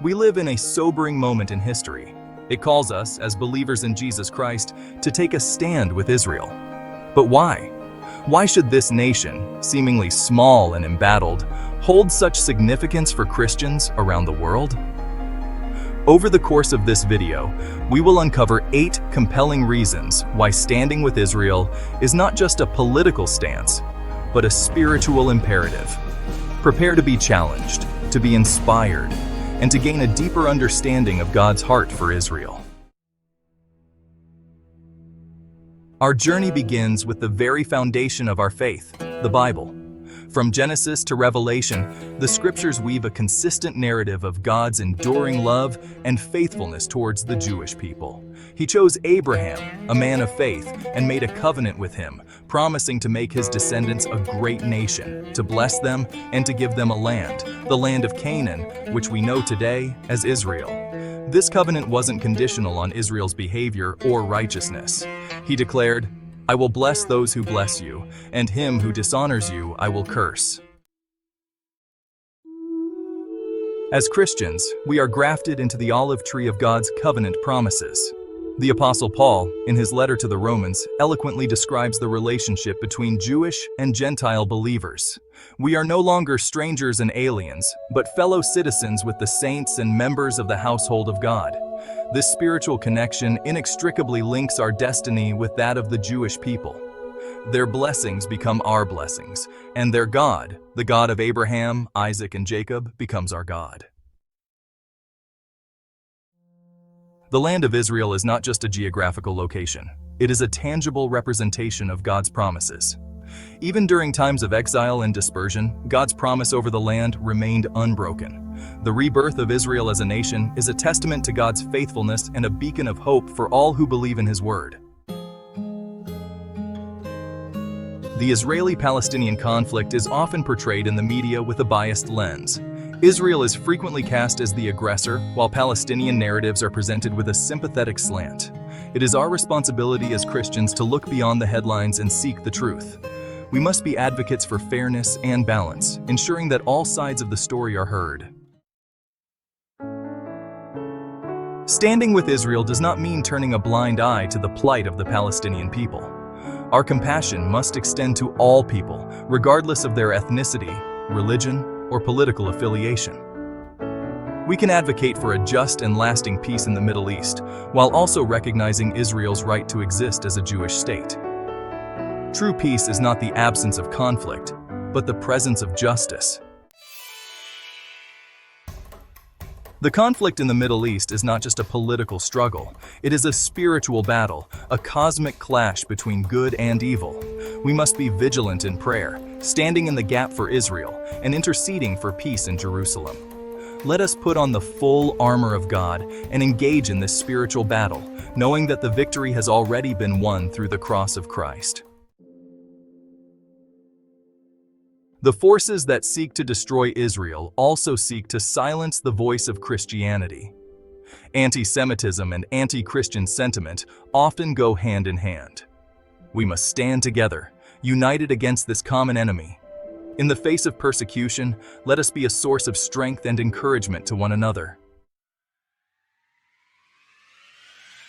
We live in a sobering moment in history. It calls us, as believers in Jesus Christ, to take a stand with Israel. But why? Why should this nation, seemingly small and embattled, hold such significance for Christians around the world? Over the course of this video, we will uncover 8 compelling reasons why standing with Israel is not just a political stance, but a spiritual imperative. Prepare to be challenged, to be inspired, and to gain a deeper understanding of God's heart for Israel. Our journey begins with the very foundation of our faith, the Bible. From Genesis to Revelation, the scriptures weave a consistent narrative of God's enduring love and faithfulness towards the Jewish people. He chose Abraham, a man of faith, and made a covenant with him, promising to make his descendants a great nation, to bless them and to give them a land, the land of Canaan, which we know today as Israel. This covenant wasn't conditional on Israel's behavior or righteousness. He declared, "I will bless those who bless you, and him who dishonors you I will curse." As Christians, we are grafted into the olive tree of God's covenant promises. The Apostle Paul, in his letter to the Romans, eloquently describes the relationship between Jewish and Gentile believers. We are no longer strangers and aliens, but fellow citizens with the saints and members of the household of God. This spiritual connection inextricably links our destiny with that of the Jewish people. Their blessings become our blessings, and their God, the God of Abraham, Isaac, and Jacob, becomes our God. The land of Israel is not just a geographical location. It is a tangible representation of God's promises. Even during times of exile and dispersion, God's promise over the land remained unbroken. The rebirth of Israel as a nation is a testament to God's faithfulness and a beacon of hope for all who believe in His word. The Israeli-Palestinian conflict is often portrayed in the media with a biased lens. Israel is frequently cast as the aggressor, while Palestinian narratives are presented with a sympathetic slant. It is our responsibility as Christians to look beyond the headlines and seek the truth. We must be advocates for fairness and balance, ensuring that all sides of the story are heard. Standing with Israel does not mean turning a blind eye to the plight of the Palestinian people. Our compassion must extend to all people, regardless of their ethnicity, religion, or political affiliation. We can advocate for a just and lasting peace in the Middle East, while also recognizing Israel's right to exist as a Jewish state. True peace is not the absence of conflict, but the presence of justice. The conflict in the Middle East is not just a political struggle. It is a spiritual battle, a cosmic clash between good and evil. We must be vigilant in prayer, standing in the gap for Israel, and interceding for peace in Jerusalem. Let us put on the full armor of God and engage in this spiritual battle, knowing that the victory has already been won through the cross of Christ. The forces that seek to destroy Israel also seek to silence the voice of Christianity. Anti-Semitism and anti-Christian sentiment often go hand in hand. We must stand together, united against this common enemy. In the face of persecution, let us be a source of strength and encouragement to one another.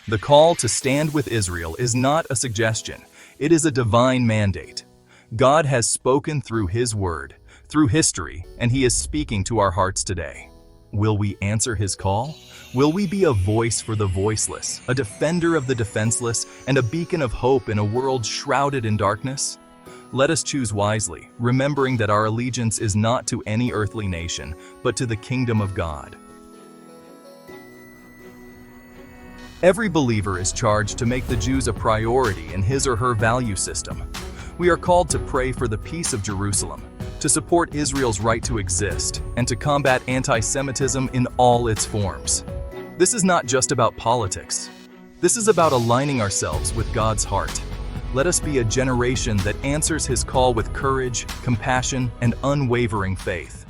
The call to stand with Israel is not a suggestion, it is a divine mandate. God has spoken through His word, through history, and He is speaking to our hearts today. Will we answer His call? Will we be a voice for the voiceless, a defender of the defenseless, and a beacon of hope in a world shrouded in darkness? Let us choose wisely, remembering that our allegiance is not to any earthly nation, but to the kingdom of God. Every believer is charged to make the Jews a priority in his or her value system. We are called to pray for the peace of Jerusalem, to support Israel's right to exist, and to combat anti-Semitism in all its forms. This is not just about politics. This is about aligning ourselves with God's heart. Let us be a generation that answers His call with courage, compassion, and unwavering faith.